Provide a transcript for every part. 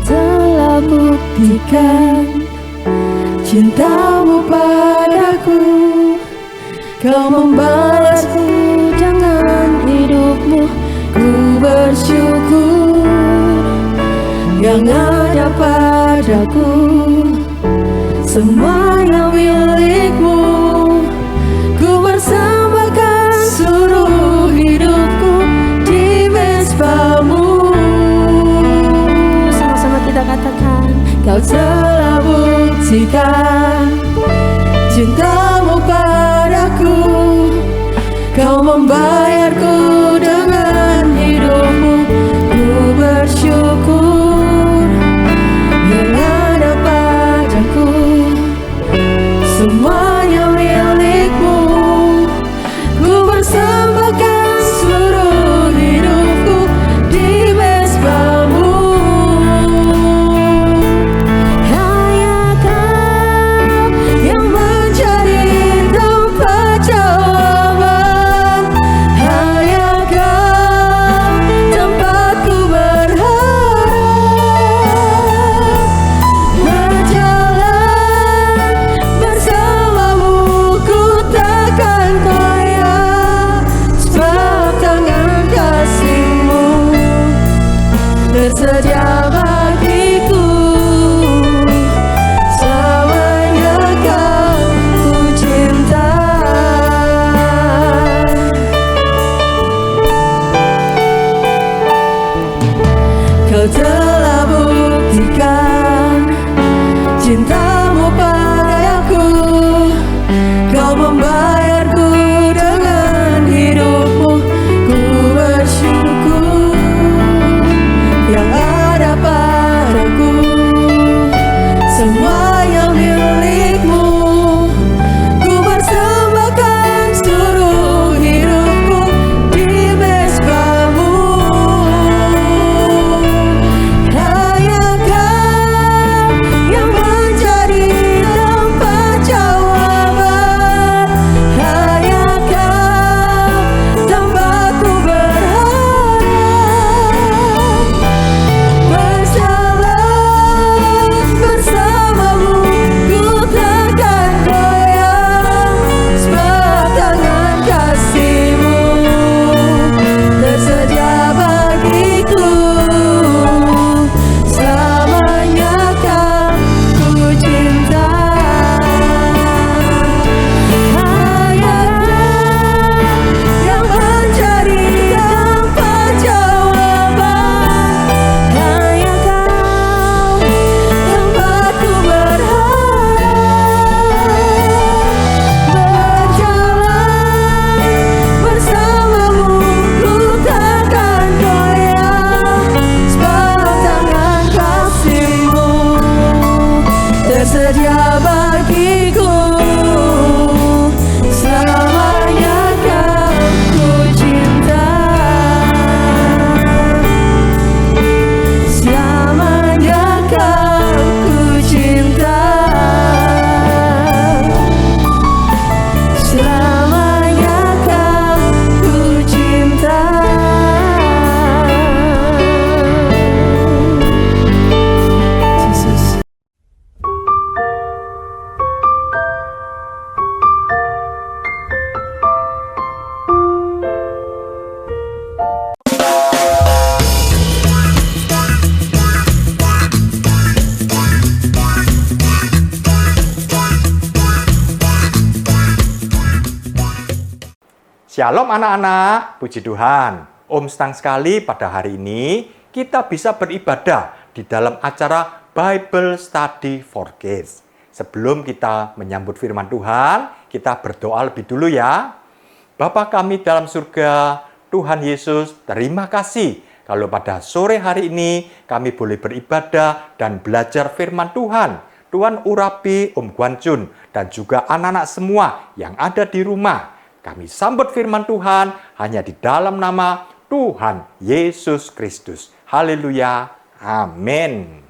telah buktikan cintamu padaku. Kau membalasku dengan hidupmu. Ku bersyukur yang ada padaku, semuanya milikmu. Ku bersembahkan seluruh hidupku di mezbamu. Sama-sama kita katakan, kau telah buktikan cintamu padaku. Kau membayarku dengan hidupmu. Ku bersyukur yang ada padaku, semuanya milikmu. Ku bersembahkan seluruh hidupku di mezbamu. Hanya Kau yang menjadi tempat jawaban. Hanya Kau tempatku berharap. Berjalan bersamamu ku takkan goyah, sebab tangan kasih-Mu tersedia bagiku. Selamanya Kau ku cinta. Kau telah buktikan cintamu padaku. Kau membayarku dengan hidupmu. Ku bersyukur yang ada padaku, semuanya milikmu. Ku bersembahkan seluruh hidupku di mezbamu. Hanya Kau yang menjadi tempat jawaban. Hanya Kau tempatku berharap. Berjalan bersamamu ku takkan goyah, sebab tangan kasih-Mu tersedia bagiku. Selamanya Kau ku cinta. Hanya Kau yang menjadi tempat jawaban. Hanya Kau tempatku berharap. Berjalan bersamamu ku takkan goyah, sebab tangan kasih-Mu tersedia bagiku. Selamanya Kau ku cinta. Selamanya Kau ku cinta. Selamanya Kau ku cinta. Yesus. Shalom anak-anak, puji Tuhan. Om senang sekali pada hari ini kita bisa beribadah di dalam acara Bible Study for Kids. Sebelum kita menyambut firman Tuhan, kita berdoa lebih dulu ya. Bapa kami dalam surga, Tuhan Yesus, terima kasih kalau pada sore hari ini kami boleh beribadah dan belajar firman Tuhan. Tuhan urapi Om Guan Chun dan juga anak-anak semua yang ada di rumah. Kami sambut firman Tuhan hanya di dalam nama Tuhan Yesus Kristus. Haleluya. Amin.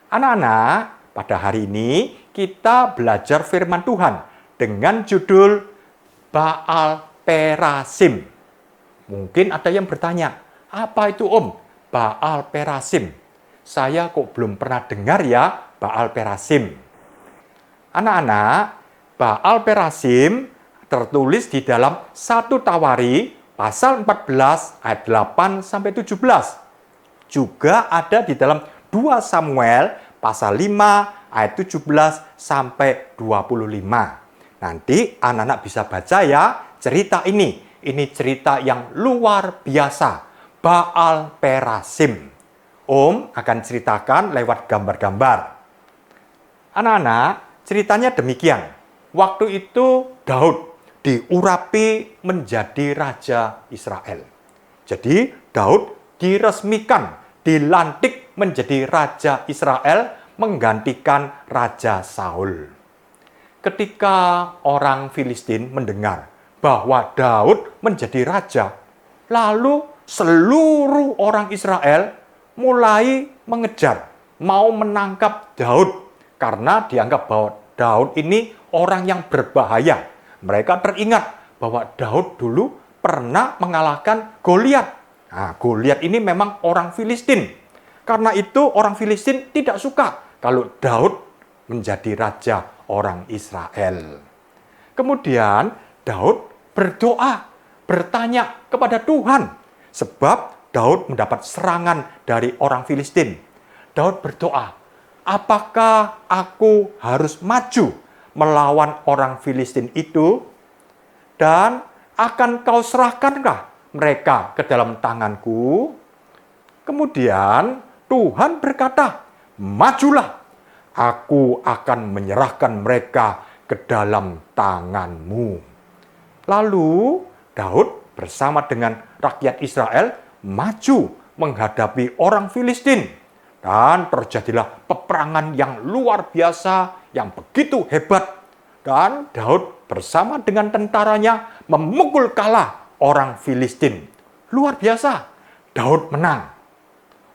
Anak-anak, pada hari ini kita belajar firman Tuhan dengan judul Baal Perasim. Mungkin ada yang bertanya, apa itu Om? Baal Perasim. saya kok belum pernah dengar ya Baal Perasim. Anak-anak, Baal Perasim tertulis di dalam 1 Tawari pasal 14 ayat 8 sampai 17. Juga ada di dalam 2 Samuel pasal 5 ayat 17 sampai 25. Nanti anak-anak bisa baca ya cerita ini. Ini cerita yang luar biasa. Baal Perasim. Om akan ceritakan lewat gambar-gambar. Anak-anak, ceritanya demikian. Waktu itu Daud diurapi menjadi raja Israel. Jadi Daud diresmikan, dilantik menjadi raja Israel menggantikan Raja Saul. Ketika orang Filistin mendengar bahwa Daud menjadi raja, lalu seluruh orang Israel mulai mengejar, mau menangkap Daud karena dianggap bahwa Daud ini orang yang berbahaya. Mereka teringat bahwa Daud dulu pernah mengalahkan Goliat. Nah, Goliat ini memang orang Filistin. Karena itu orang Filistin tidak suka kalau Daud menjadi raja orang Israel. Kemudian Daud berdoa, bertanya kepada Tuhan. Sebab Daud mendapat serangan dari orang Filistin. Daud berdoa, apakah aku harus maju melawan orang Filistin itu? Dan akan kau serahkankah mereka ke dalam tanganku? Kemudian Tuhan berkata, majulah, aku akan menyerahkan mereka ke dalam tanganmu. Lalu Daud bersama dengan rakyat Israel maju menghadapi orang Filistin. Dan terjadilah peperangan yang luar biasa, yang begitu hebat. Dan Daud bersama dengan tentaranya memukul kalah orang Filistin. Luar biasa, Daud menang.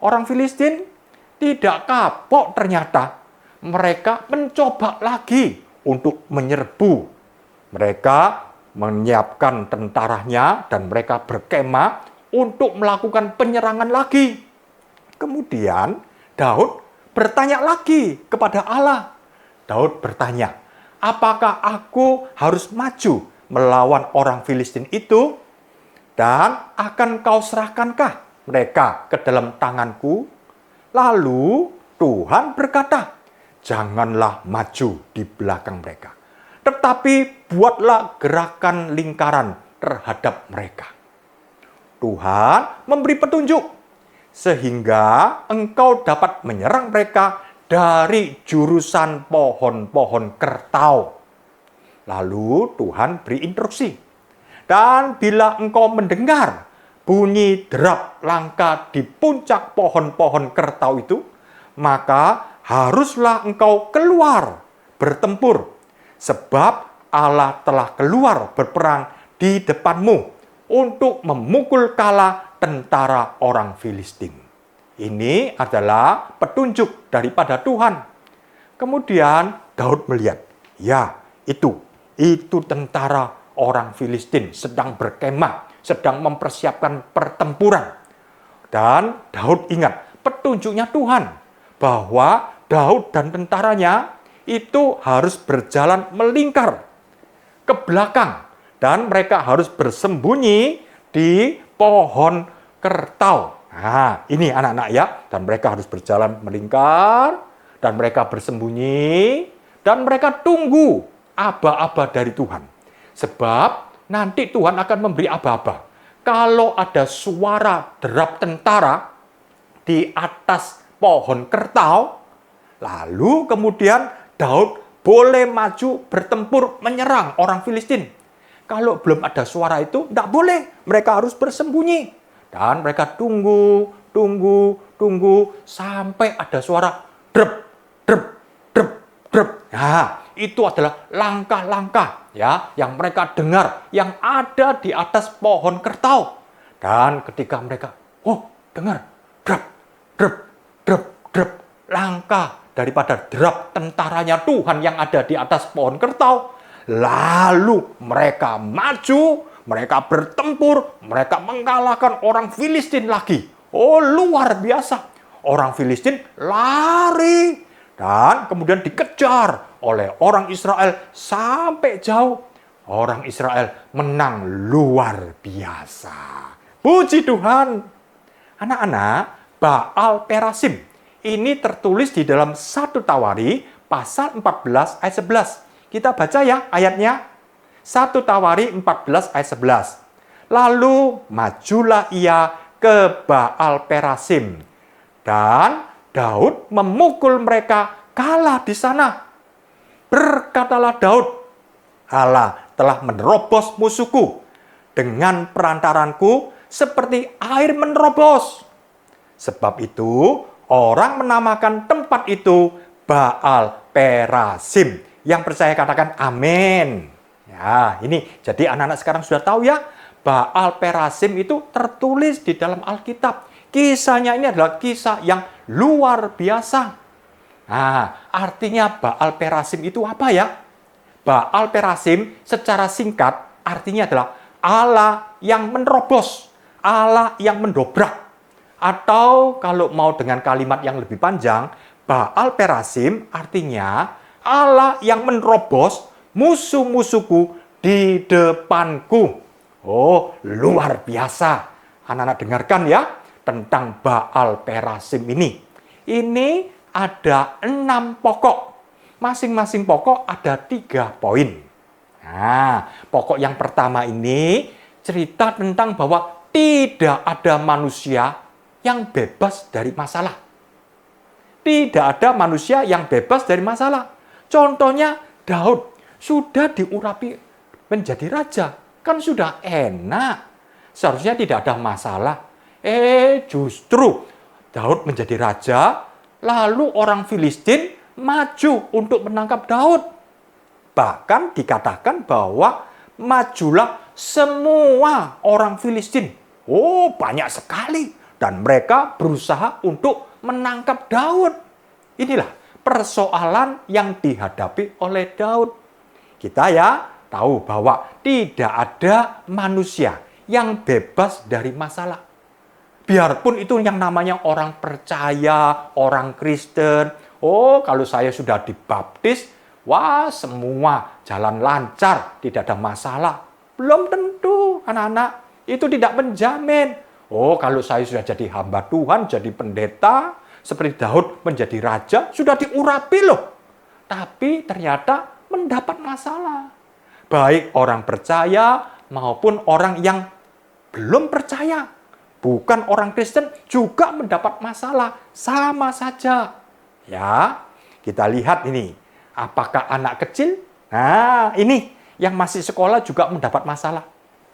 Orang Filistin tidak kapok ternyata. Mereka mencoba lagi untuk menyerbu. Mereka menyiapkan tentaranya dan mereka berkemah untuk melakukan penyerangan lagi. Kemudian Daud bertanya lagi kepada Allah. Daud bertanya, apakah aku harus maju melawan orang Filistin itu? Dan akan kau serahkankah mereka ke dalam tanganku? Lalu Tuhan berkata, janganlah maju di belakang mereka, tetapi buatlah gerakan lingkaran terhadap mereka. Tuhan memberi petunjuk, sehingga engkau dapat menyerang mereka dari jurusan pohon-pohon kertau. Lalu Tuhan beri instruksi. Dan bila engkau mendengar bunyi derap langka di puncak pohon-pohon kertau itu, maka haruslah engkau keluar bertempur. Sebab Allah telah keluar berperang di depanmu untuk memukul kalah tentara orang Filistin. Ini adalah petunjuk daripada Tuhan. Kemudian Daud melihat, ya itu tentara orang Filistin sedang berkemah, sedang mempersiapkan pertempuran. Dan Daud ingat petunjuknya Tuhan, bahwa Daud dan tentaranya itu harus berjalan melingkar ke belakang. Dan mereka harus bersembunyi di pohon kertau. Nah, ini anak-anak ya. Dan mereka harus berjalan melingkar. Dan mereka bersembunyi. Dan mereka tunggu aba-aba dari Tuhan. Sebab nanti Tuhan akan memberi aba-aba. Kalau ada suara derap tentara di atas pohon kertau, lalu kemudian Daud boleh maju bertempur menyerang orang Filistin. Kalau belum ada suara itu, tidak boleh. Mereka harus bersembunyi. Dan mereka tunggu, sampai ada suara drep, drep, drep, drep. Nah, itu adalah langkah-langkah ya, yang mereka dengar, yang ada di atas pohon kertau. Dan ketika mereka, dengar, drep, drep, drep, drep, langkah daripada derap tentaranya Tuhan yang ada di atas pohon kertau. Lalu mereka maju, mereka bertempur, mereka mengalahkan orang Filistin lagi. Oh, luar biasa. orang Filistin lari dan kemudian dikejar oleh orang Israel sampai jauh. Orang Israel menang luar biasa. Puji Tuhan. Anak-anak, Baal Perasim ini tertulis di dalam 1 Tawari pasal 14 ayat 11. Kita baca ya ayatnya. 1 Tawari 14 ayat 11. Lalu majulah ia ke Baal Perasim. Dan Daud memukul mereka kalah di sana. Berkatalah Daud, Allah telah menerobos musuhku dengan perantaranku seperti air menerobos. Sebab itu orang menamakan tempat itu Baal Perasim. Yang percaya katakan amin. Ya, ini jadi anak-anak sekarang sudah tahu ya, Baal Perasim itu tertulis di dalam Alkitab. Kisahnya ini adalah kisah yang luar biasa. Nah, artinya Baal Perasim itu apa ya? Baal Perasim secara singkat artinya adalah Allah yang menerobos, Allah yang mendobrak. Atau kalau mau dengan kalimat yang lebih panjang, Baal Perasim artinya Allah yang menerobos musuh-musuhku di depanku. Oh, luar biasa. Anak-anak dengarkan ya tentang Baal Perasim ini. Ini ada 6 pokok. Masing-masing pokok ada 3 poin. Nah, pokok yang pertama ini cerita tentang bahwa tidak ada manusia yang bebas dari masalah. Tidak ada manusia yang bebas dari masalah. Contohnya Daud sudah diurapi menjadi raja. Kan sudah enak. Seharusnya tidak ada masalah. Justru Daud menjadi raja, lalu orang Filistin maju untuk menangkap Daud. Bahkan dikatakan bahwa majulah semua orang Filistin. Oh, banyak sekali. Dan mereka berusaha untuk menangkap Daud. Inilah persoalan yang dihadapi oleh Daud. Kita ya tahu bahwa tidak ada manusia yang bebas dari masalah. Biarpun itu yang namanya orang percaya, orang Kristen. Oh, kalau saya sudah dibaptis, wah semua jalan lancar, tidak ada masalah. Belum tentu, anak-anak. Itu tidak menjamin. Oh, kalau saya sudah jadi hamba Tuhan, jadi pendeta, seperti Daud menjadi raja, sudah diurapi loh. Tapi ternyata mendapat masalah. Baik orang percaya maupun orang yang belum percaya. Bukan orang Kristen juga mendapat masalah. Sama saja. Ya, kita lihat ini. Apakah anak kecil? Nah, ini yang masih sekolah juga mendapat masalah.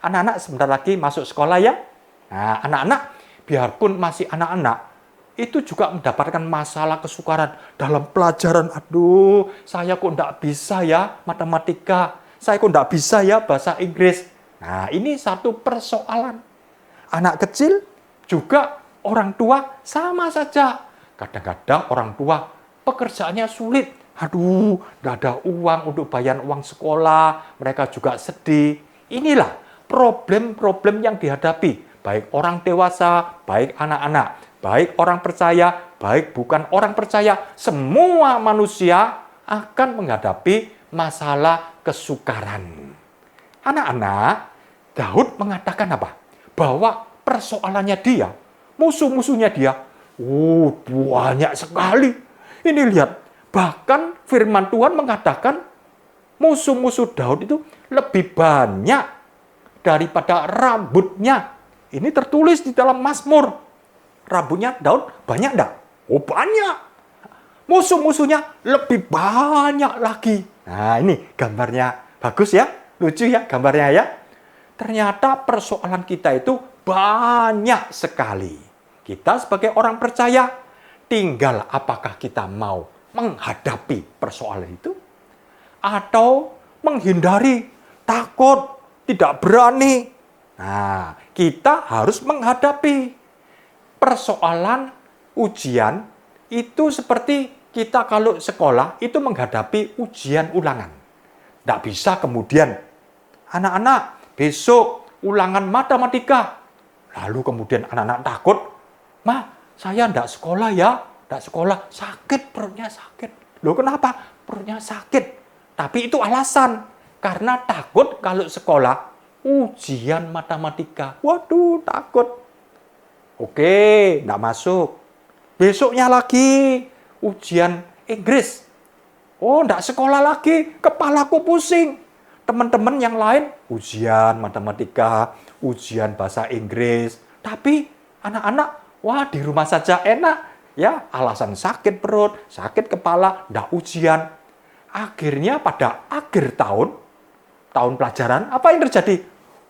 Anak-anak sebentar lagi masuk sekolah ya. Nah, anak-anak biarpun masih anak-anak, itu juga mendapatkan masalah kesukaran dalam pelajaran. Aduh, saya kok enggak bisa ya matematika. Saya kok enggak bisa ya bahasa Inggris. Nah, ini satu persoalan. Anak kecil juga orang tua sama saja. Kadang-kadang orang tua pekerjaannya sulit. Aduh, enggak ada uang untuk bayar uang sekolah. Mereka juga sedih. Inilah problem-problem yang dihadapi. Baik orang dewasa, baik anak-anak, baik orang percaya, baik bukan orang percaya. Semua manusia akan menghadapi masalah kesukaran. Anak-anak, Daud mengatakan apa? Bahwa persoalannya dia, musuh-musuhnya dia, banyak sekali. Ini lihat, bahkan firman Tuhan mengatakan musuh-musuh Daud itu lebih banyak daripada rambutnya. Ini tertulis di dalam Mazmur. Rambutnya Daud banyak enggak? Oh, banyak. Musuh-musuhnya lebih banyak lagi. Nah, ini gambarnya bagus ya, lucu ya gambarnya ya. Ternyata persoalan kita itu banyak sekali. Kita sebagai orang percaya, tinggal apakah kita mau menghadapi persoalan itu atau menghindari, takut, tidak berani. Nah, kita harus menghadapi persoalan ujian itu seperti kita kalau sekolah itu menghadapi ujian ulangan. Tidak bisa kemudian, anak-anak besok ulangan matematika. Lalu kemudian anak-anak takut, "Ma, saya enggak sekolah ya, enggak sekolah, sakit, perutnya sakit. Loh kenapa? Perutnya sakit. Tapi itu alasan, karena takut kalau sekolah ujian matematika. Waduh, takut. Oke, enggak masuk. Besoknya lagi ujian Inggris. Oh, enggak sekolah lagi, kepalaku pusing. Teman-teman yang lain ujian matematika, ujian bahasa Inggris. Tapi anak-anak, wah di rumah saja enak. Ya, alasan sakit perut, sakit kepala, enggak ujian. Akhirnya pada akhir tahun pelajaran, apa yang terjadi?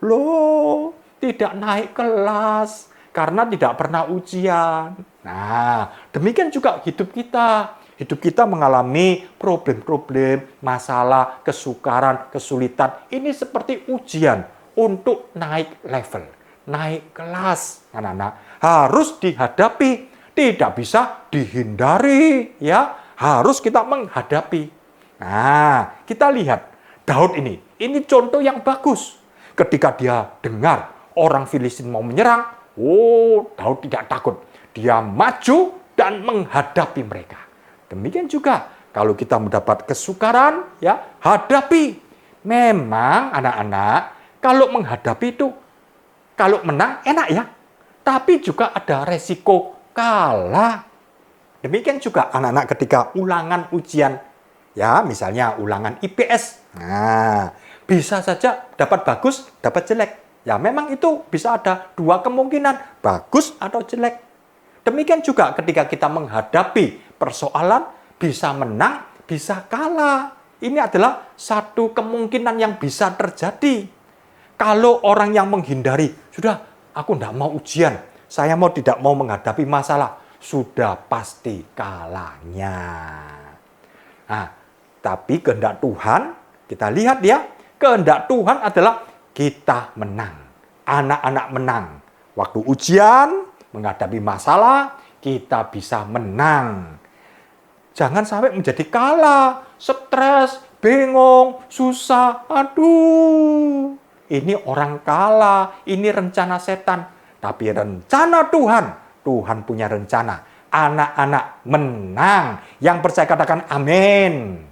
Loh, tidak naik kelas karena tidak pernah ujian. Nah, demikian juga hidup kita. Hidup kita mengalami problem-problem, masalah, kesukaran, kesulitan. Ini seperti ujian untuk naik level, naik kelas. Anak-anak harus dihadapi, tidak bisa dihindari, ya. Harus kita menghadapi. Nah, kita lihat Daud ini contoh yang bagus. Ketika dia dengar orang Filistin mau menyerang, Daud tidak takut. Dia maju dan menghadapi mereka. Demikian juga kalau kita mendapat kesukaran, ya hadapi. Memang anak-anak kalau menghadapi itu, kalau menang enak ya, tapi juga ada resiko kalah. Demikian juga anak-anak ketika ulangan ujian, ya misalnya ulangan IPS. Nah, bisa saja dapat bagus, dapat jelek. Ya memang itu bisa ada dua kemungkinan, bagus atau jelek. Demikian juga ketika kita menghadapi persoalan, bisa menang, bisa kalah. Ini adalah satu kemungkinan yang bisa terjadi. Kalau orang yang menghindari, sudah aku tidak mau ujian, saya tidak mau menghadapi masalah, sudah pasti kalahnya. Nah, tapi kehendak Tuhan, kita lihat ya, kehendak Tuhan adalah kita menang. Anak-anak menang. Waktu ujian, menghadapi masalah, kita bisa menang. Jangan sampai menjadi kalah, stres, bingung, susah. Aduh, ini orang kalah, ini rencana setan. Tapi rencana Tuhan, Tuhan punya rencana. Anak-anak menang. Yang percaya katakan amin.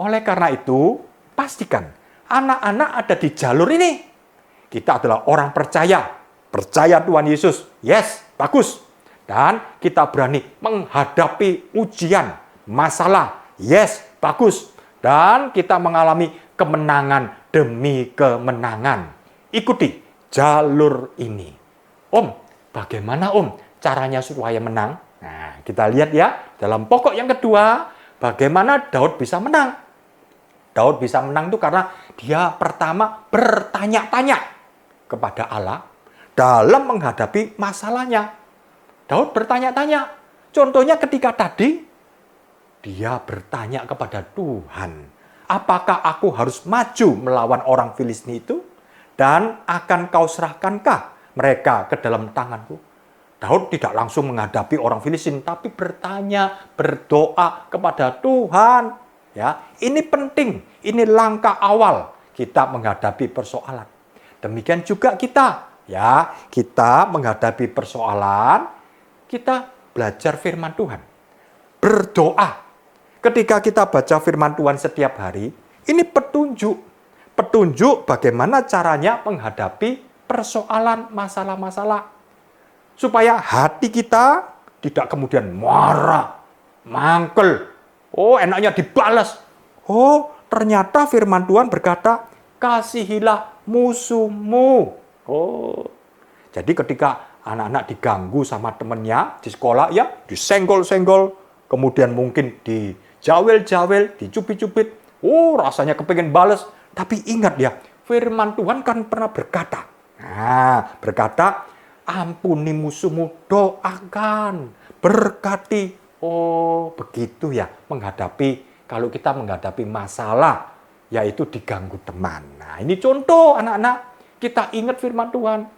Oleh karena itu, pastikan anak-anak ada di jalur ini. Kita adalah orang percaya Tuhan Yesus. Yes, bagus. Dan kita berani menghadapi ujian, masalah. Yes, bagus. Dan kita mengalami kemenangan demi kemenangan. Ikuti jalur ini. Om, bagaimana Om caranya supaya menang? Nah, kita lihat ya, dalam pokok yang kedua, bagaimana Daud bisa menang. Daud bisa menang itu karena dia pertama bertanya-tanya kepada Allah dalam menghadapi masalahnya. Daud bertanya-tanya. Contohnya ketika tadi, dia bertanya kepada Tuhan, apakah aku harus maju melawan orang Filistin itu? Dan akan kau serahkankah mereka ke dalam tanganku? Daud tidak langsung menghadapi orang Filistin, tapi bertanya, berdoa kepada Tuhan. Ya, ini penting, ini langkah awal kita menghadapi persoalan. Demikian juga kita, ya, kita menghadapi persoalan, kita belajar firman Tuhan. Berdoa. Ketika kita baca firman Tuhan setiap hari, ini petunjuk. Petunjuk bagaimana caranya menghadapi persoalan, masalah-masalah. Supaya hati kita tidak kemudian marah, mangkel. Oh, enaknya dibalas. Oh, ternyata firman Tuhan berkata, kasihilah musuhmu. Oh, jadi ketika anak-anak diganggu sama temannya di sekolah, ya disenggol-senggol, kemudian mungkin dijawel-jawel, dicubit-cubit. Oh, rasanya kepengen balas. Tapi ingat ya, firman Tuhan kan pernah berkata. Nah, berkata, ampuni musuhmu, doakan, berkati. Oh, begitu ya menghadapi, kalau kita menghadapi masalah, yaitu diganggu teman. Nah, ini contoh anak-anak, kita ingat firman Tuhan.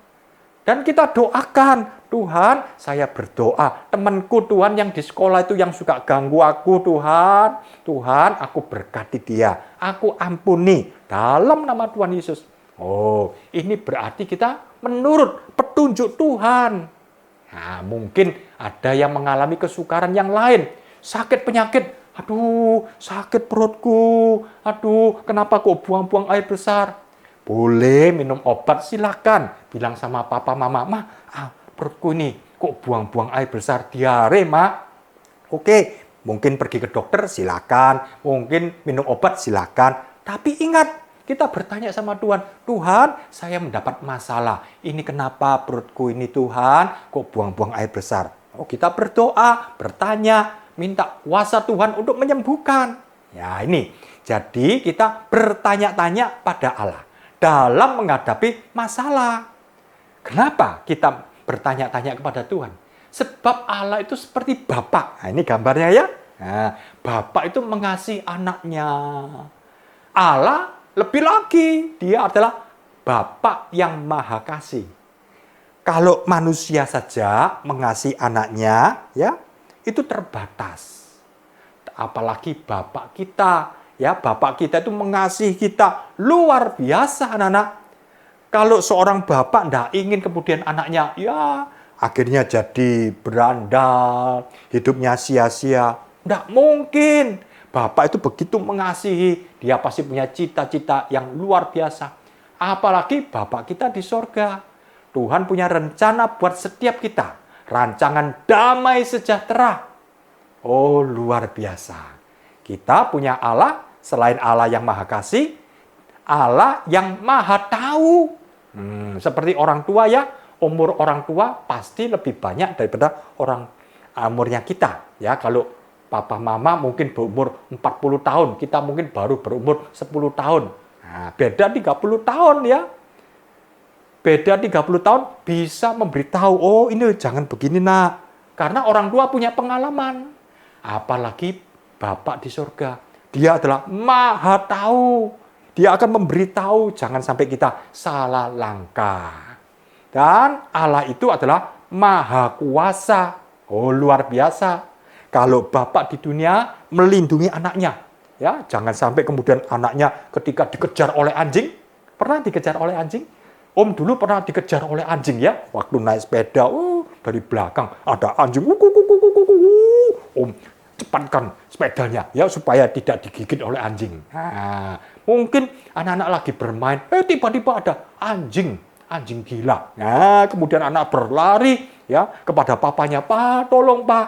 Dan kita doakan, Tuhan, saya berdoa, temanku Tuhan yang di sekolah itu yang suka ganggu aku, Tuhan. Tuhan, aku berkati dia, aku ampuni dalam nama Tuhan Yesus. Oh, ini berarti kita menurut petunjuk Tuhan. Nah, mungkin ada yang mengalami kesukaran yang lain. Sakit penyakit. Aduh, sakit perutku. Aduh, kenapa kok buang-buang air besar? Boleh minum obat, silakan. Bilang sama papa, mama, "Ma, perutku ini kok buang-buang air besar, diare, Ma." Oke, mungkin pergi ke dokter, silakan. Mungkin minum obat, silakan. Tapi ingat, kita bertanya sama Tuhan, "Tuhan, saya mendapat masalah. Ini kenapa perutku ini, Tuhan? Kok buang-buang air besar?" Oh, kita berdoa, bertanya, minta kuasa Tuhan untuk menyembuhkan. Ya, ini. Jadi kita bertanya-tanya pada Allah dalam menghadapi masalah. Kenapa kita bertanya-tanya kepada Tuhan? Sebab Allah itu seperti Bapak. Nah, ini gambarnya ya. Nah, Bapak itu mengasihi anaknya. Allah lebih lagi, dia adalah Bapak yang Maha Kasih. Kalau manusia saja mengasihi anaknya, ya, itu terbatas. Apalagi Bapak kita, ya, Bapak kita itu mengasihi kita luar biasa, anak-anak. Kalau seorang bapak tidak ingin kemudian anaknya, ya, akhirnya jadi berandal, hidupnya sia-sia. Tidak mungkin. Bapak itu begitu mengasihi, dia pasti punya cita-cita yang luar biasa. Apalagi Bapak kita di sorga. Tuhan punya rencana buat setiap kita. Rancangan damai sejahtera. Oh, luar biasa. Kita punya Allah, selain Allah yang Maha Kasih, Allah yang Maha Tahu. Seperti orang tua ya, umur orang tua pasti lebih banyak daripada umurnya kita. Ya, kalau papa mama mungkin berumur 40 tahun, kita mungkin baru berumur 10 tahun. Nah, beda 30 tahun ya. Beda 30 tahun bisa memberitahu, "Oh, ini jangan begini, Nak." Karena orang tua punya pengalaman. Apalagi Bapak di surga. Dia adalah Maha Tahu. Dia akan memberitahu, jangan sampai kita salah langkah. Dan Allah itu adalah Maha Kuasa. Oh, luar biasa. Kalau Bapak di dunia melindungi anaknya, ya, jangan sampai kemudian anaknya ketika dikejar oleh anjing. Pernah dikejar oleh anjing? Om dulu pernah dikejar oleh anjing ya, waktu naik sepeda, dari belakang ada anjing. Om cepatkan sepedanya ya supaya tidak digigit oleh anjing. Nah, mungkin anak-anak lagi bermain, tiba-tiba ada anjing gila. Nah, kemudian anak berlari ya kepada papanya, "Pak, tolong, Pak."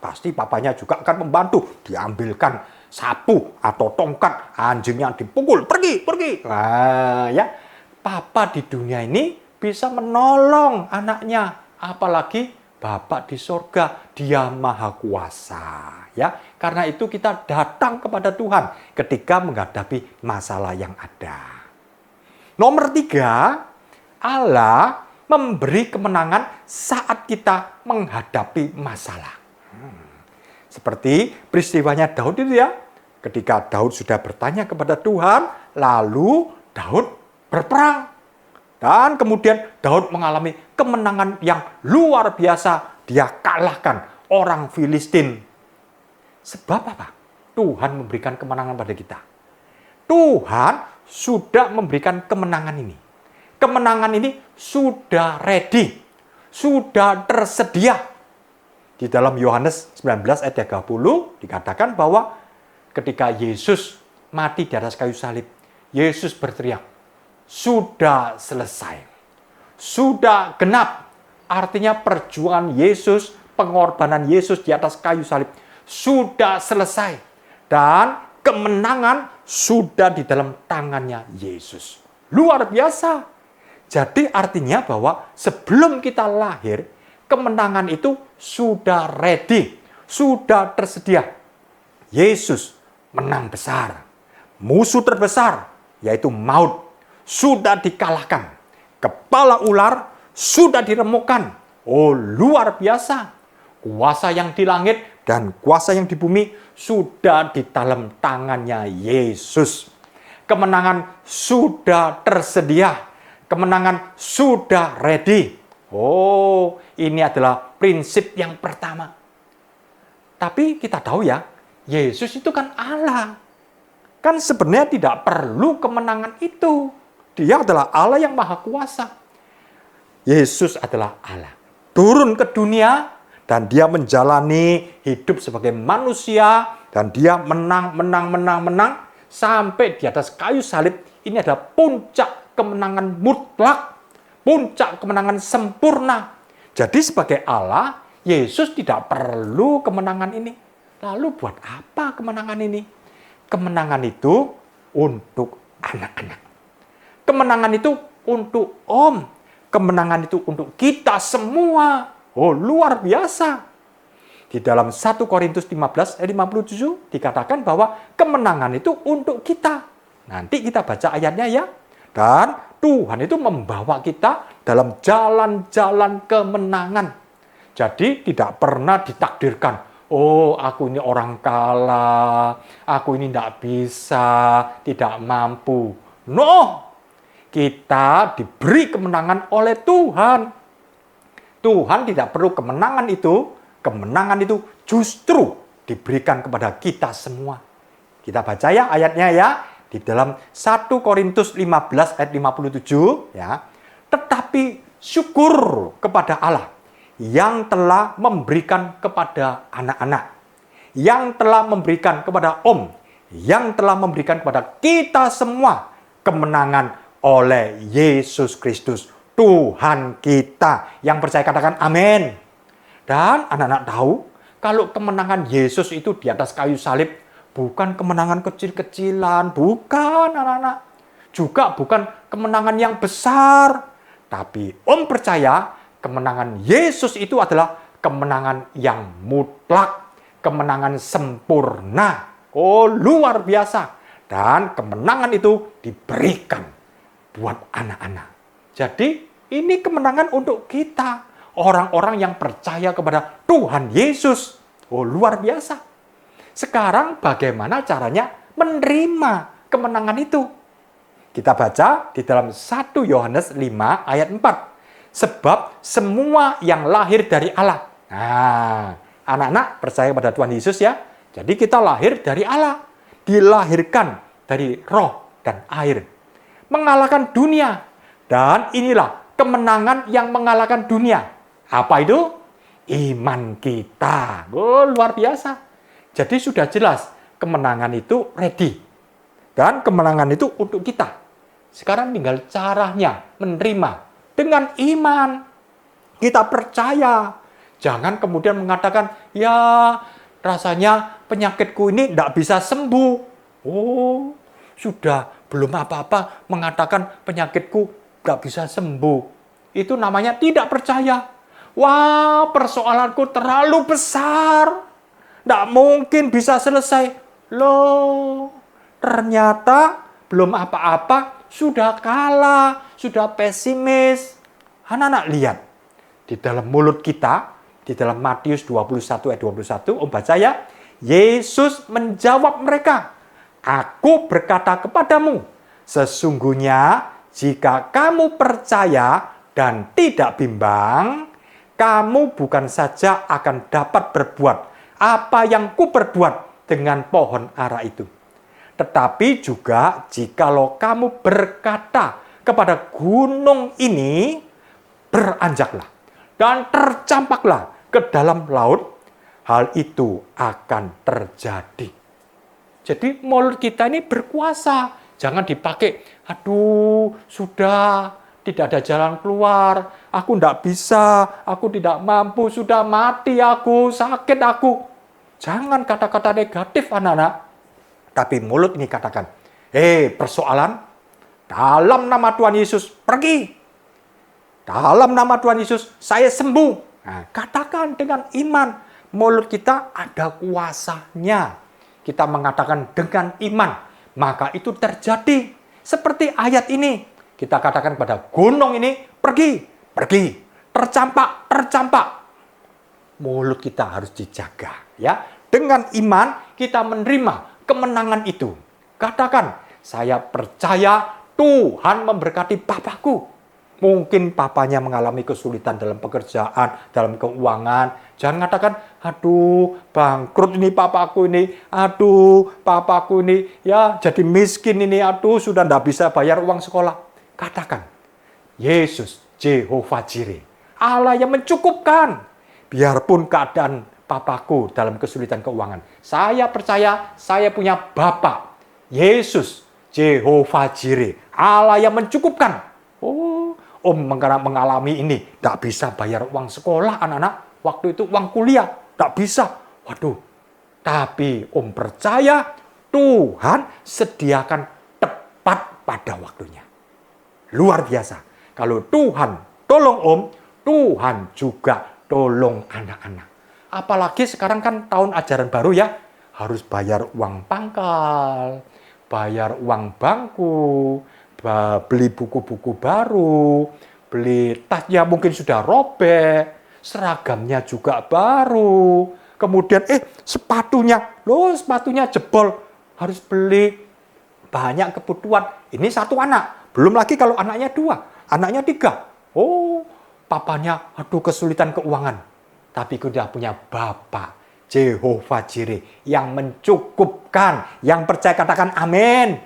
Pasti papanya juga akan membantu, diambilkan sapu atau tongkat, anjingnya dipukul, pergi. Nah, ya, papa di dunia ini bisa menolong anaknya, apalagi Bapak di sorga, dia Maha Kuasa. Ya, karena itu kita datang kepada Tuhan ketika menghadapi masalah yang ada. Nomor 3, Allah memberi kemenangan saat kita menghadapi masalah. Seperti peristiwanya Daud itu ya. Ketika Daud sudah bertanya kepada Tuhan, lalu Daud berperang. Dan kemudian Daud mengalami kemenangan yang luar biasa. Dia kalahkan orang Filistin. Sebab apa? Tuhan memberikan kemenangan pada kita. Tuhan sudah memberikan kemenangan ini. Kemenangan ini sudah ready. Sudah tersedia. Di dalam Yohanes 19 ayat 30 dikatakan bahwa ketika Yesus mati di atas kayu salib, Yesus berteriak, "Sudah selesai." Sudah genap. Artinya perjuangan Yesus, pengorbanan Yesus di atas kayu salib sudah selesai. Dan kemenangan sudah di dalam tangannya Yesus. Luar biasa. Jadi artinya bahwa sebelum kita lahir, kemenangan itu sudah ready, sudah tersedia. Yesus menang besar. Musuh terbesar, yaitu maut, sudah dikalahkan. Kepala ular sudah diremukkan. Oh, luar biasa. Kuasa yang di langit dan kuasa yang di bumi sudah di dalam tangannya Yesus. Kemenangan sudah tersedia. Kemenangan sudah ready. Oh, ini adalah prinsip yang pertama. Tapi kita tahu ya, Yesus itu kan Allah. Kan sebenarnya tidak perlu kemenangan itu. Dia adalah Allah yang Maha Kuasa. Yesus adalah Allah. turun ke dunia dan dia menjalani hidup sebagai manusia dan dia menang sampai di atas kayu salib. Ini adalah puncak kemenangan mutlak, puncak kemenangan sempurna. Jadi sebagai Allah, Yesus tidak perlu kemenangan ini. Lalu buat apa kemenangan ini? Kemenangan itu untuk anak-anak. Kemenangan itu untuk Om. Kemenangan itu untuk kita semua. Oh, luar biasa. Di dalam 1 Korintus 15 ayat 57 dikatakan bahwa kemenangan itu untuk kita. Nanti kita baca ayatnya ya. Dan Tuhan itu membawa kita dalam jalan-jalan kemenangan. Jadi tidak pernah ditakdirkan, oh aku ini orang kalah, aku ini tidak bisa, tidak mampu. No, kita diberi kemenangan oleh Tuhan. Tuhan tidak perlu kemenangan itu justru diberikan kepada kita semua. Kita baca ya ayatnya ya, di dalam 1 Korintus 15 ayat 57 ya. Tetapi syukur kepada Allah yang telah memberikan kepada anak-anak, yang telah memberikan kepada Om, yang telah memberikan kepada kita semua kemenangan oleh Yesus Kristus, Tuhan kita. Yang percaya katakan amin. Dan anak-anak tahu, kalau kemenangan Yesus itu di atas kayu salib, bukan kemenangan kecil-kecilan, bukan anak-anak. Juga bukan kemenangan yang besar. Tapi Om percaya, kemenangan Yesus itu adalah kemenangan yang mutlak, kemenangan sempurna. Oh, luar biasa. Dan kemenangan itu diberikan buat anak-anak. Jadi, ini kemenangan untuk kita, orang-orang yang percaya kepada Tuhan Yesus. Oh, luar biasa. Sekarang bagaimana caranya menerima kemenangan itu? Kita baca di dalam 1 Yohanes 5 ayat 4. Sebab semua yang lahir dari Allah. Nah, anak-anak percaya pada Tuhan Yesus ya. Jadi kita lahir dari Allah. Dilahirkan dari roh dan air. Mengalahkan dunia. Dan inilah kemenangan yang mengalahkan dunia. Apa itu? Iman kita. Oh, luar biasa. Jadi sudah jelas kemenangan itu ready. Dan kemenangan itu untuk kita. Sekarang tinggal caranya menerima. Dengan iman, kita percaya. Jangan kemudian mengatakan, ya rasanya penyakitku ini tidak bisa sembuh. Oh, sudah belum apa-apa mengatakan penyakitku tidak bisa sembuh. Itu namanya tidak percaya. Wah, persoalanku terlalu besar. Tidak mungkin bisa selesai. Loh, ternyata belum apa-apa, sudah kalah, sudah pesimis. Anak-anak lihat, di dalam mulut kita, di dalam Matius 21 ayat 21, Om baca ya, Yesus menjawab mereka, Aku berkata kepadamu, sesungguhnya jika kamu percaya dan tidak bimbang, kamu bukan saja akan dapat berbuat apa yang kuperbuat dengan pohon ara itu. Tetapi juga jikalau kamu berkata kepada gunung ini, beranjaklah dan tercampaklah ke dalam laut, hal itu akan terjadi. Jadi mulut kita ini berkuasa. Jangan dipakai, aduh sudah tidak ada jalan keluar, aku tidak bisa, aku tidak mampu, sudah mati aku, sakit aku. Jangan kata-kata negatif anak-anak. Tapi mulut ini katakan, persoalan, dalam nama Tuhan Yesus, pergi. Dalam nama Tuhan Yesus, saya sembuh. Nah, katakan dengan iman, mulut kita ada kuasanya. Kita mengatakan dengan iman, maka itu terjadi. Seperti ayat ini, kita katakan pada gunung ini, pergi, pergi, tercampak. Mulut kita harus dijaga. Ya, dengan iman kita menerima kemenangan itu. Katakan, saya percaya Tuhan memberkati papaku. Mungkin papanya mengalami kesulitan dalam pekerjaan, dalam keuangan. Jangan katakan, aduh bangkrut ini papaku ini. Aduh papaku ini ya jadi miskin ini. Aduh sudah tidak bisa bayar uang sekolah. Katakan, Yesus Jehovah Jireh Allah yang mencukupkan. Biarpun keadaan papaku dalam kesulitan keuangan, saya percaya saya punya Bapa, Yesus, Jehovah Jireh, Allah yang mencukupkan. Oh, Om mengalami ini, tidak bisa bayar uang sekolah anak-anak. Waktu itu uang kuliah, tidak bisa. Waduh, tapi Om percaya Tuhan sediakan tepat pada waktunya. Luar biasa. Kalau Tuhan tolong Om, Tuhan juga tolong anak-anak. Apalagi sekarang kan tahun ajaran baru ya. Harus bayar uang pangkal, bayar uang bangku, beli buku-buku baru, beli tasnya mungkin sudah robek, seragamnya juga baru. Kemudian sepatunya jebol, harus beli banyak kebutuhan. Ini satu anak, belum lagi kalau anaknya 2, anaknya 3. Oh, papanya kesulitan keuangan. Tapi sudah punya Bapa, Jehovah Jireh, yang mencukupkan. Yang percaya katakan amin.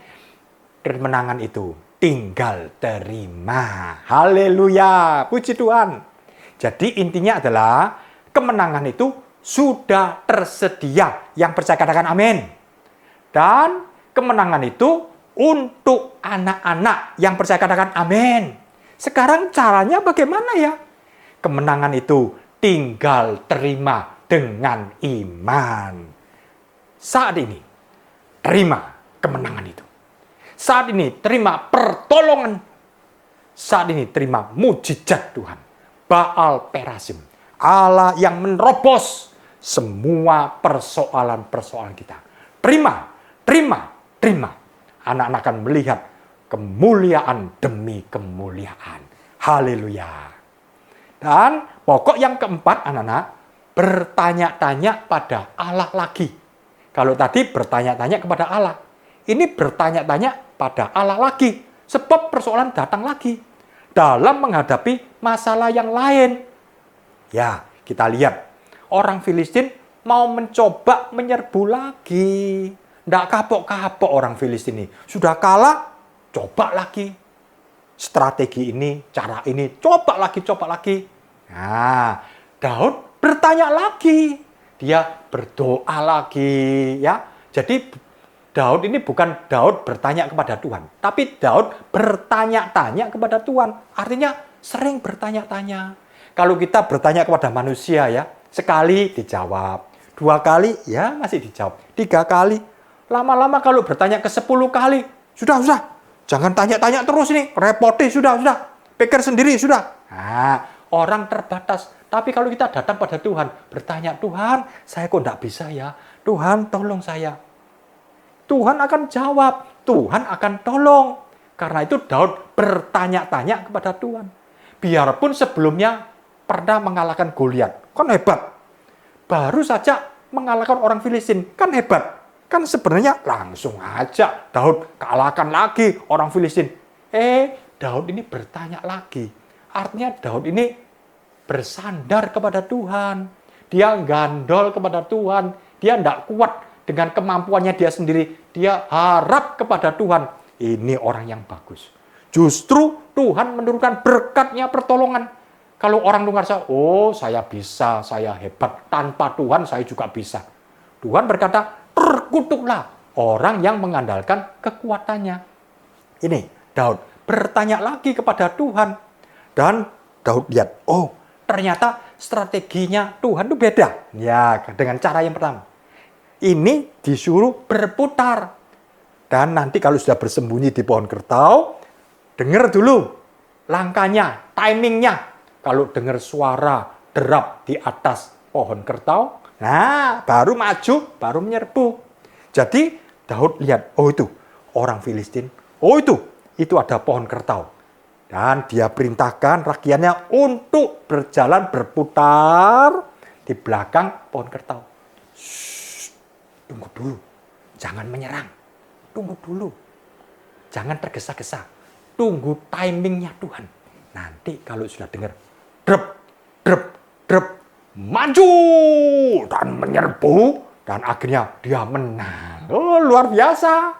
Kemenangan itu tinggal terima. Haleluya, puji Tuhan. Jadi intinya adalah kemenangan itu sudah tersedia. Yang percaya katakan amin. Dan kemenangan itu untuk anak-anak. Yang percaya katakan amin. Sekarang caranya bagaimana ya? Kemenangan itu tinggal terima dengan iman. Saat ini, terima kemenangan itu. Saat ini, terima pertolongan. Saat ini, terima mujizat Tuhan. Baal Perasim, Allah yang menerobos semua persoalan-persoalan kita. Terima. Anak-anak akan melihat kemuliaan demi kemuliaan. Haleluya. Dan pokok yang keempat, anak-anak, bertanya-tanya pada Allah lagi. Kalau tadi bertanya-tanya kepada Allah, ini bertanya-tanya pada Allah lagi. Sebab persoalan datang lagi dalam menghadapi masalah yang lain. Ya, kita lihat. Orang Filistin mau mencoba menyerbu lagi. Tidak kapok-kapok orang Filistin ini. Sudah kalah, coba lagi. Strategi ini, cara ini, coba lagi. Nah, Daud bertanya lagi. Dia berdoa lagi, ya. Jadi Daud ini bukan Daud bertanya kepada Tuhan, tapi Daud bertanya-tanya kepada Tuhan. Artinya sering bertanya-tanya. Kalau kita bertanya kepada manusia ya, sekali dijawab, 2 kali ya masih dijawab, 3 kali. Lama-lama kalau bertanya ke 10 kali, sudah. Jangan tanya-tanya terus nih, repoti sudah. Pikir sendiri sudah. Nah, orang terbatas. Tapi kalau kita datang pada Tuhan, bertanya, Tuhan, saya kok tidak bisa ya? Tuhan, tolong saya. Tuhan akan jawab, Tuhan akan tolong. Karena itu Daud bertanya-tanya kepada Tuhan. Biarpun sebelumnya pernah mengalahkan Goliat, kan hebat. Baru saja mengalahkan orang Filistin, kan hebat. Kan sebenarnya langsung aja Daud kalahkan lagi orang Filistin. Daud ini bertanya lagi. Artinya Daud ini bersandar kepada Tuhan. Dia gandol kepada Tuhan. Dia tidak kuat dengan kemampuannya dia sendiri. Dia harap kepada Tuhan. Ini orang yang bagus. Justru Tuhan menurunkan berkatnya pertolongan. Kalau orang dengar saya bisa, saya hebat. Tanpa Tuhan saya juga bisa. Tuhan berkata, terkutuklah orang yang mengandalkan kekuatannya. Ini Daud bertanya lagi kepada Tuhan. Dan Daud lihat, ternyata strateginya Tuhan itu beda. Ya, dengan cara yang pertama. Ini disuruh berputar. Dan nanti kalau sudah bersembunyi di pohon kertau, dengar dulu langkahnya, timingnya. Kalau dengar suara derap di atas pohon kertau, nah, baru maju, baru menyerbu. Jadi, Daud lihat, itu orang Filistin. Itu ada pohon kertau. Dan dia perintahkan rakyatnya untuk berjalan berputar di belakang pohon kertau. Tunggu dulu, jangan menyerang. Tunggu dulu, jangan tergesa-gesa. Tunggu timingnya Tuhan. Nanti kalau sudah dengar, drep, maju dan menyerbu, dan akhirnya dia menang. Luar biasa.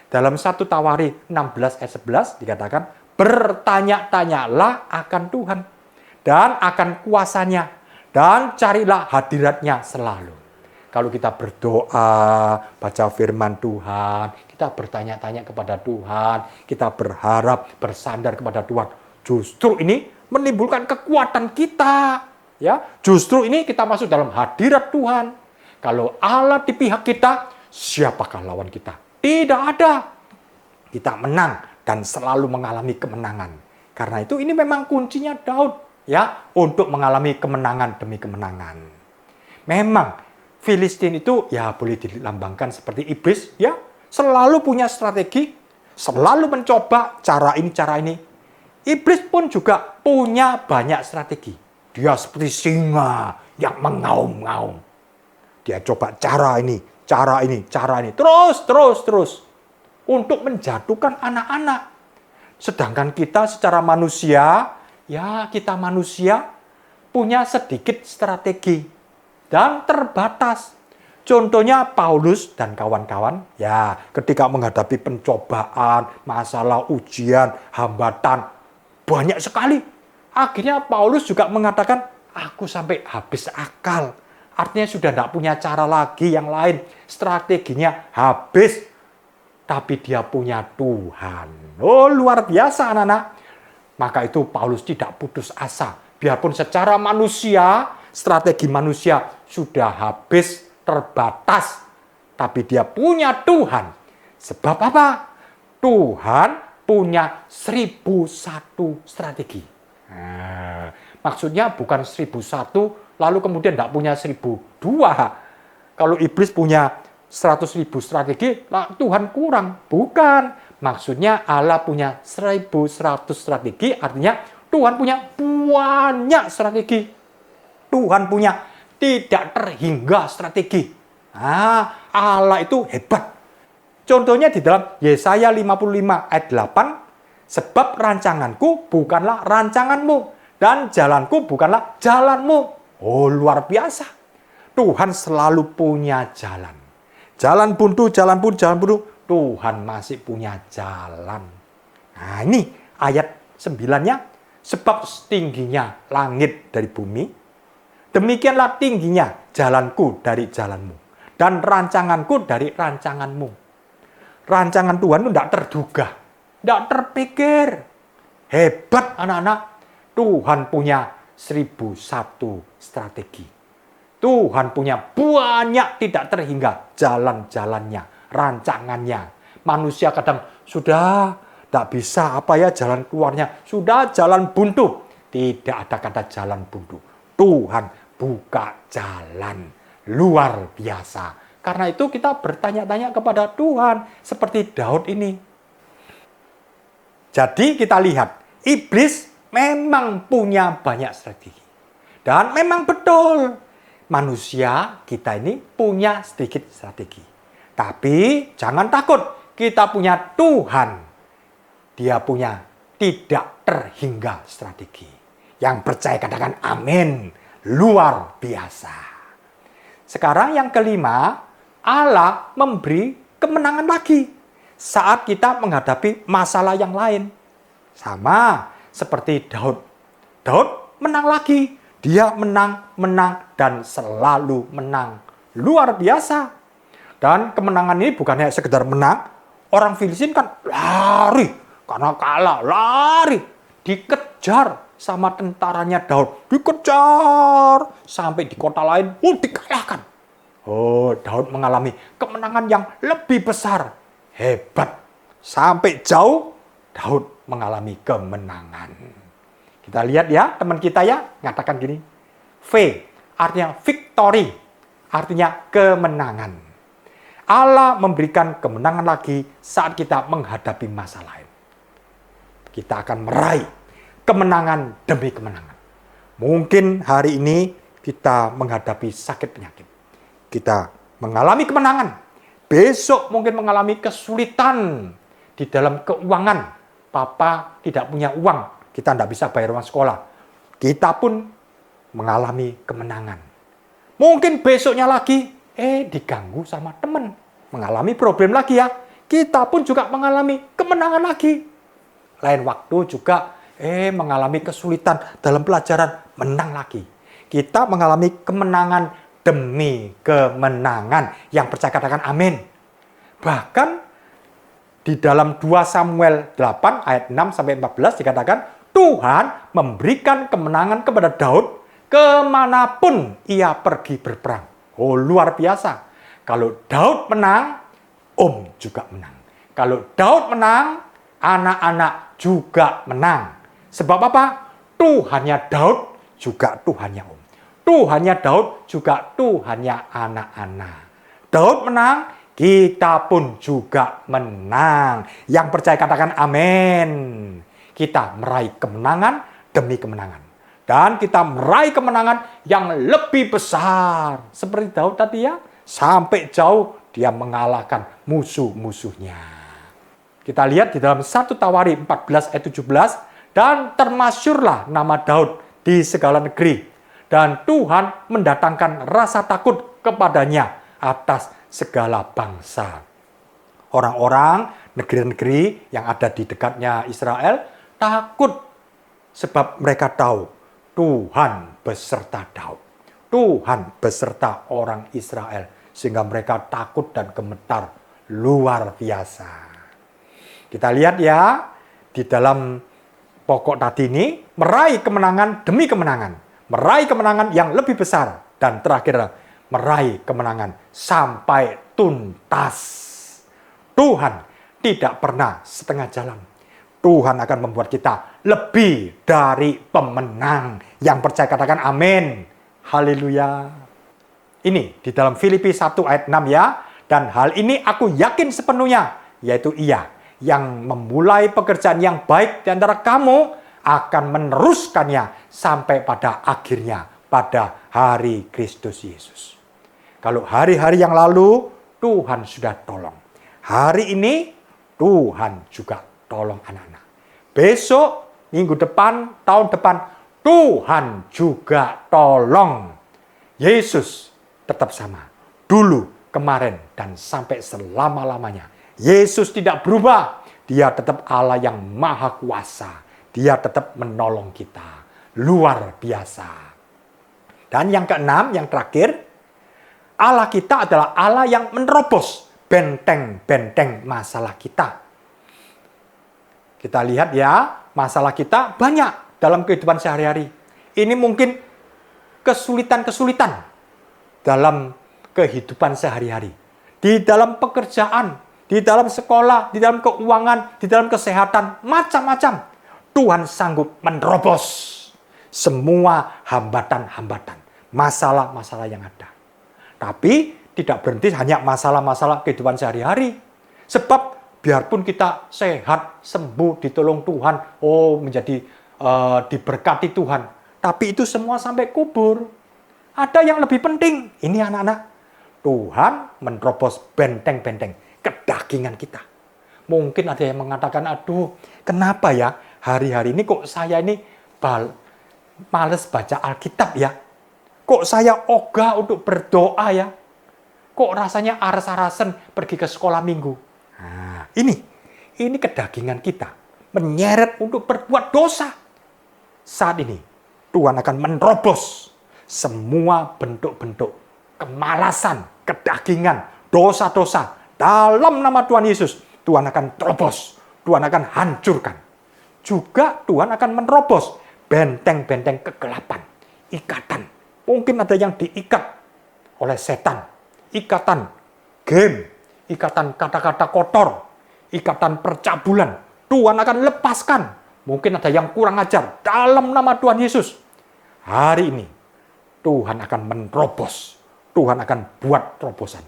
Dalam 1 Tawari 16 ayat 11 dikatakan, bertanya-tanyalah akan Tuhan dan akan kuasanya. Dan carilah hadiratnya selalu. Kalau kita berdoa, baca firman Tuhan, kita bertanya-tanya kepada Tuhan, kita berharap, bersandar kepada Tuhan. Justru ini menimbulkan kekuatan kita. Ya, justru ini kita masuk dalam hadirat Tuhan. Kalau Allah di pihak kita, siapakah lawan kita? Tidak ada. Kita menang dan selalu mengalami kemenangan. Karena itu ini memang kuncinya Daud, ya, untuk mengalami kemenangan demi kemenangan. Memang Filistin itu ya boleh dilambangkan seperti iblis, ya, selalu punya strategi, selalu mencoba cara ini. Iblis pun juga punya banyak strategi. Dia seperti singa yang mengaum-ngaum. Dia coba cara ini, terus untuk menjatuhkan anak-anak. Sedangkan kita secara manusia, ya kita manusia punya sedikit strategi dan terbatas. Contohnya Paulus dan kawan-kawan, ya ketika menghadapi pencobaan, masalah, ujian, hambatan, banyak sekali. Akhirnya Paulus juga mengatakan, aku sampai habis akal. Artinya sudah tidak punya cara lagi yang lain. Strateginya habis. Tapi dia punya Tuhan. Oh, luar biasa anak-anak. Maka itu Paulus tidak putus asa. Biarpun secara manusia, strategi manusia sudah habis, terbatas. Tapi dia punya Tuhan. Sebab apa? Tuhan punya 1001 strategi. Nah, maksudnya bukan 1001, lalu kemudian tidak punya 1002. Kalau iblis punya 100.000 strategi, Tuhan kurang. Bukan. Maksudnya Allah punya 1100 strategi, artinya Tuhan punya banyak strategi. Tuhan punya tidak terhingga strategi. Nah, Allah itu hebat. Contohnya di dalam Yesaya 55 ayat 8, sebab rancanganku bukanlah rancanganmu, dan jalanku bukanlah jalanmu. Oh, luar biasa. Tuhan selalu punya jalan. Jalan buntu, Tuhan masih punya jalan. Nah, ini ayat 9-nya, sebab tingginya langit dari bumi, demikianlah tingginya jalanku dari jalanmu, dan rancanganku dari rancanganmu. Rancangan Tuhan itu tidak terduga, tidak terpikir. Hebat anak-anak, Tuhan punya 1001 strategi. Tuhan punya banyak tidak terhingga jalan-jalannya, rancangannya. Manusia kadang sudah tidak bisa jalan keluarnya, sudah jalan buntu. Tidak ada kata jalan buntu. Tuhan buka jalan luar biasa. Karena itu kita bertanya-tanya kepada Tuhan seperti Daud ini. Jadi kita lihat, iblis memang punya banyak strategi. Dan memang betul, manusia kita ini punya sedikit strategi. Tapi jangan takut, kita punya Tuhan. Dia punya tidak terhingga strategi. Yang percaya katakan amin. Luar biasa. Sekarang yang kelima, Allah memberi kemenangan lagi saat kita menghadapi masalah yang lain. Sama seperti Daud. Daud menang lagi. Dia menang, dan selalu menang. Luar biasa. Dan kemenangan ini bukan hanya sekedar menang. Orang Filistin kan lari. Karena kalah, lari. Dikejar sama tentaranya Daud. Dikejar. Sampai di kota lain, dikalahkan. Oh, Daud mengalami kemenangan yang lebih besar. Hebat. Sampai jauh, Daud mengalami kemenangan. Kita lihat ya, teman kita ya, ngatakan gini. V, artinya victory, artinya kemenangan. Allah memberikan kemenangan lagi saat kita menghadapi masalah lain. Kita akan meraih kemenangan demi kemenangan. Mungkin hari ini kita menghadapi sakit penyakit. Kita mengalami kemenangan. Besok mungkin mengalami kesulitan di dalam keuangan. Papa tidak punya uang. Kita tidak bisa bayar uang sekolah. Kita pun mengalami kemenangan. Mungkin besoknya lagi, diganggu sama teman. Mengalami problem lagi ya. Kita pun juga mengalami kemenangan lagi. Lain waktu juga mengalami kesulitan dalam pelajaran, menang lagi. Kita mengalami kemenangan demi kemenangan. Yang percaya katakan amin. Bahkan di dalam 2 Samuel 8 ayat 6 sampai 14 dikatakan Tuhan memberikan kemenangan kepada Daud kemanapun ia pergi berperang. Oh, luar biasa. Kalau Daud menang, juga menang. Kalau Daud menang, anak-anak juga menang. Sebab apa? Tuhannya Daud juga Tuhannya Tuhannya Daud juga Tuhannya anak-anak. Daud menang, kita pun juga menang. Yang percaya katakan amin. Kita meraih kemenangan demi kemenangan. Dan kita meraih kemenangan yang lebih besar. Seperti Daud tadi ya, sampai jauh dia mengalahkan musuh-musuhnya. Kita lihat di dalam 1 Tawari 14 ayat 17, dan termasyurlah nama Daud di segala negeri. Dan Tuhan mendatangkan rasa takut kepadanya atas segala bangsa. Orang-orang negeri-negeri yang ada di dekatnya Israel takut sebab mereka tahu Tuhan beserta Daud. Tuhan beserta orang Israel. Sehingga mereka takut dan gemetar luar biasa. Kita lihat ya, di dalam pokok tadi ini, meraih kemenangan demi kemenangan. Meraih kemenangan yang lebih besar. Dan terakhir, meraih kemenangan sampai tuntas. Tuhan tidak pernah setengah jalan. Tuhan akan membuat kita lebih dari pemenang. Yang percaya katakan amin. Haleluya. Ini di dalam Filipi 1 ayat 6 ya. Dan hal ini aku yakin sepenuhnya, yaitu Ia yang memulai pekerjaan yang baik di antara kamu akan meneruskannya sampai pada akhirnya pada hari Kristus Yesus. Kalau hari-hari yang lalu Tuhan sudah tolong. Hari ini Tuhan juga tolong anak-anak. Besok, minggu depan, tahun depan Tuhan juga tolong. Yesus tetap sama. Dulu, kemarin, dan sampai selama-lamanya. Yesus tidak berubah. Dia tetap Allah yang maha kuasa. Dia tetap menolong kita. Luar biasa. Dan yang keenam, yang terakhir, Allah kita adalah Allah yang menerobos benteng-benteng masalah kita. Kita lihat ya, masalah kita banyak dalam kehidupan sehari-hari. Ini mungkin kesulitan-kesulitan dalam kehidupan sehari-hari. Di dalam pekerjaan, di dalam sekolah, di dalam keuangan, di dalam kesehatan, macam-macam. Tuhan sanggup menerobos semua hambatan-hambatan, masalah-masalah yang ada. Tapi tidak berhenti hanya masalah-masalah kehidupan sehari-hari. Sebab biarpun kita sehat, sembuh, ditolong Tuhan, menjadi diberkati Tuhan. Tapi itu semua sampai kubur. Ada yang lebih penting. Ini anak-anak. Tuhan menerobos benteng-benteng kedagingan kita. Mungkin ada yang mengatakan, aduh, kenapa ya hari-hari ini kok saya ini males baca Alkitab ya? Kok saya ogah untuk berdoa ya? Kok rasanya aras-arasan pergi ke sekolah minggu? Nah, ini kedagingan kita. Menyeret untuk berbuat dosa. Saat ini, Tuhan akan menerobos semua bentuk-bentuk kemalasan, kedagingan, dosa-dosa. Dalam nama Tuhan Yesus, Tuhan akan terobos. Tuhan akan hancurkan. Juga Tuhan akan menerobos benteng-benteng kegelapan, ikatan. Mungkin ada yang diikat oleh setan. Ikatan game, ikatan kata-kata kotor, ikatan percabulan. Tuhan akan lepaskan. Mungkin ada yang kurang ajar. Dalam nama Tuhan Yesus. Hari ini, Tuhan akan menerobos. Tuhan akan buat terobosan.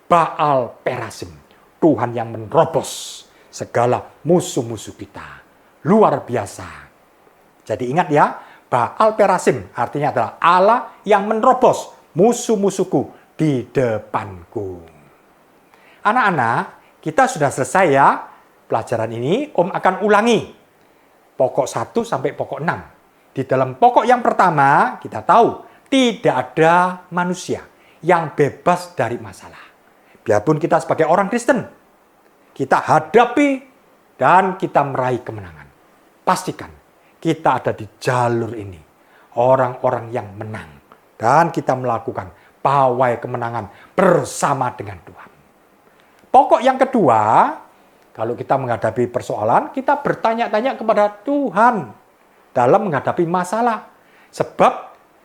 Baal Perasim. Tuhan yang menerobos segala musuh-musuh kita. Luar biasa. Jadi ingat ya, Baal Perasim artinya adalah Allah yang menerobos musuh-musuhku di depanku. Anak-anak, kita sudah selesai ya pelajaran ini. Om akan ulangi pokok 1 sampai pokok 6. Di dalam pokok yang pertama, kita tahu tidak ada manusia yang bebas dari masalah. Biarpun kita sebagai orang Kristen, kita hadapi dan kita meraih kemenangan. Pastikan kita ada di jalur ini. Orang-orang yang menang. Dan kita melakukan pawai kemenangan bersama dengan Tuhan. Pokok yang kedua, kalau kita menghadapi persoalan, kita bertanya-tanya kepada Tuhan dalam menghadapi masalah. Sebab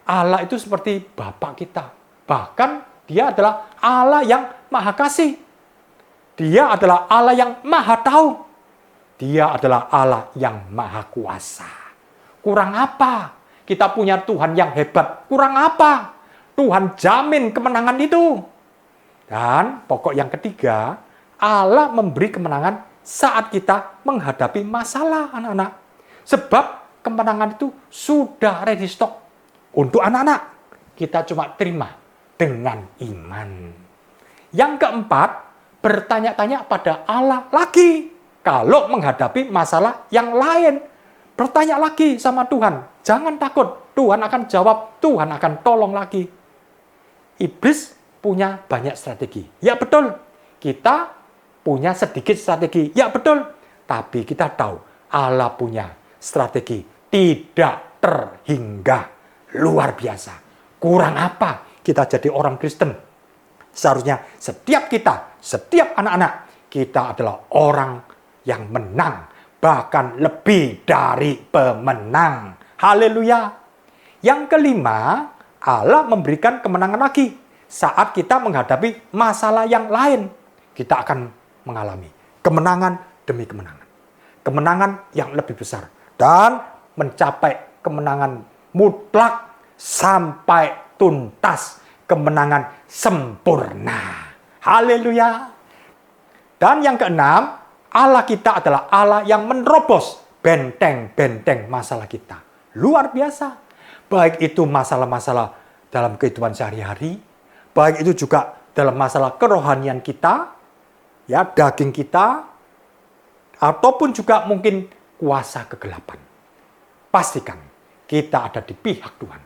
Allah itu seperti Bapa kita. Bahkan Dia adalah Allah yang Maha Kasih. Dia adalah Allah yang Maha Tahu. Dia adalah Allah yang Maha Kuasa. Kurang apa? Kita punya Tuhan yang hebat. Kurang apa? Tuhan jamin kemenangan itu. Dan pokok yang ketiga, Allah memberi kemenangan saat kita menghadapi masalah, anak-anak. Sebab kemenangan itu sudah ready stock untuk anak-anak. Kita cuma terima dengan iman. Yang keempat, bertanya-tanya pada Allah lagi. Kalau menghadapi masalah yang lain, bertanya lagi sama Tuhan. Jangan takut, Tuhan akan jawab, Tuhan akan tolong lagi. Iblis punya banyak strategi. Ya betul, kita punya sedikit strategi. Ya betul, tapi kita tahu Allah punya strategi tidak terhingga, luar biasa. Kurang apa kita jadi orang Kristen? Seharusnya setiap kita, setiap anak-anak, kita adalah orang yang menang, bahkan lebih dari pemenang. Haleluya. Yang kelima, Allah memberikan kemenangan lagi. Saat kita menghadapi masalah yang lain, kita akan mengalami kemenangan demi kemenangan. Kemenangan yang lebih besar. Dan mencapai kemenangan mutlak sampai tuntas. Kemenangan sempurna. Haleluya. Dan yang keenam, Allah kita adalah Allah yang menerobos benteng-benteng masalah kita. Luar biasa. Baik itu masalah-masalah dalam kehidupan sehari-hari, baik itu juga dalam masalah kerohanian kita, ya, daging kita, ataupun juga mungkin kuasa kegelapan. Pastikan kita ada di pihak Tuhan.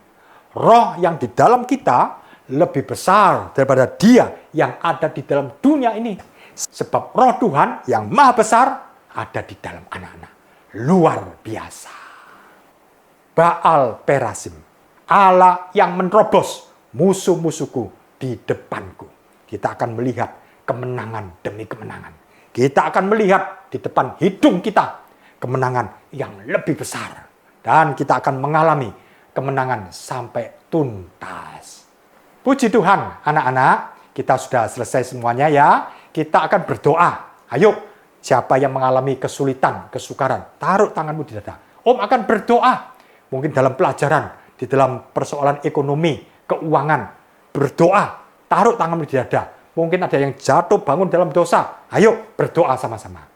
Roh yang di dalam kita lebih besar daripada dia yang ada di dalam dunia ini. Sebab roh Tuhan yang maha besar ada di dalam anak-anak. Luar biasa. Baal Perasim, Allah yang menerobos musuh-musuhku di depanku. Kita akan melihat kemenangan demi kemenangan. Kita akan melihat di depan hidung kita kemenangan yang lebih besar. Dan kita akan mengalami kemenangan sampai tuntas. Puji Tuhan, anak-anak, kita sudah selesai semuanya ya. Kita akan berdoa. Ayo, siapa yang mengalami kesulitan, kesukaran, taruh tanganmu di dada. Om akan berdoa. Mungkin dalam pelajaran, di dalam persoalan ekonomi, keuangan, berdoa, taruh tanganmu di dada. Mungkin ada yang jatuh bangun dalam dosa. Ayo berdoa sama-sama.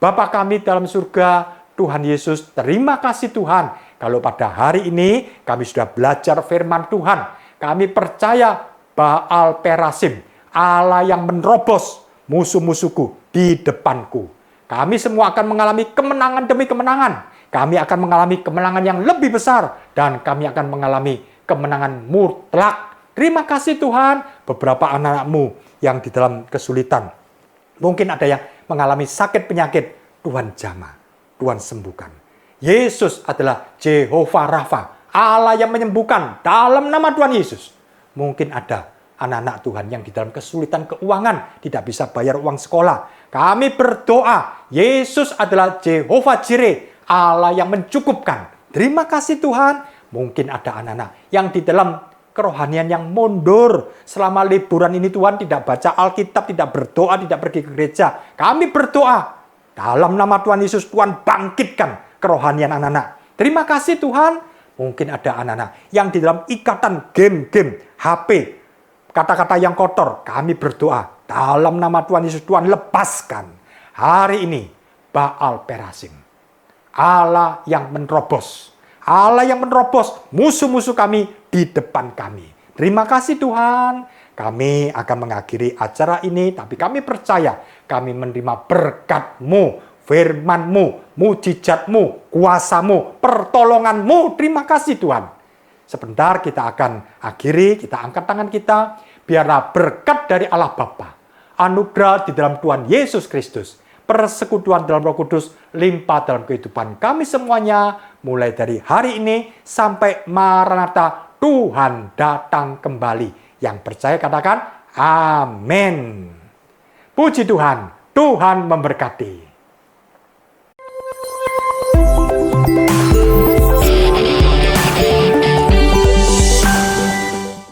Bapa kami dalam surga, Tuhan Yesus, terima kasih Tuhan. Kalau pada hari ini kami sudah belajar firman Tuhan. Kami percaya Baal Perasim, Allah yang menerobos musuh-musuhku di depanku. Kami semua akan mengalami kemenangan demi kemenangan. Kami akan mengalami kemenangan yang lebih besar. Dan kami akan mengalami kemenangan mutlak. Terima kasih Tuhan. Beberapa anak-anak-Mu yang di dalam kesulitan. Mungkin ada yang mengalami sakit penyakit. Tuhan jamah. Tuhan sembuhkan. Yesus adalah Jehovah Rafa. Allah yang menyembuhkan dalam nama Tuhan Yesus. Mungkin ada anak-anak Tuhan yang di dalam kesulitan keuangan. Tidak bisa bayar uang sekolah. Kami berdoa. Yesus adalah Jehovah Jireh. Allah yang mencukupkan. Terima kasih Tuhan. Mungkin ada anak-anak yang di dalam kerohanian yang mundur. Selama liburan ini Tuhan tidak baca Alkitab, tidak berdoa, tidak pergi ke gereja. Kami berdoa. Dalam nama Tuhan Yesus, Tuhan bangkitkan kerohanian anak-anak. Terima kasih Tuhan. Mungkin ada anak-anak yang di dalam ikatan game-game, HP, kata-kata yang kotor. Kami berdoa. Dalam nama Tuhan Yesus, Tuhan lepaskan. Hari ini, Baal Perasim. Allah yang menerobos. Allah yang menerobos musuh-musuh kami di depan kami. Terima kasih Tuhan. Kami akan mengakhiri acara ini, tapi kami percaya kami menerima berkat-Mu, firman-Mu, mujizat-Mu, kuasa-Mu, pertolongan-Mu. Terima kasih Tuhan. Sebentar kita akan akhiri, kita angkat tangan kita. Biarlah berkat dari Allah Bapa, anugerah di dalam Tuhan Yesus Kristus, persekutuan dalam Roh Kudus limpah dalam kehidupan kami semuanya mulai dari hari ini sampai Maranatha, Tuhan datang kembali. Yang percaya katakan amin. Puji Tuhan, Tuhan memberkati.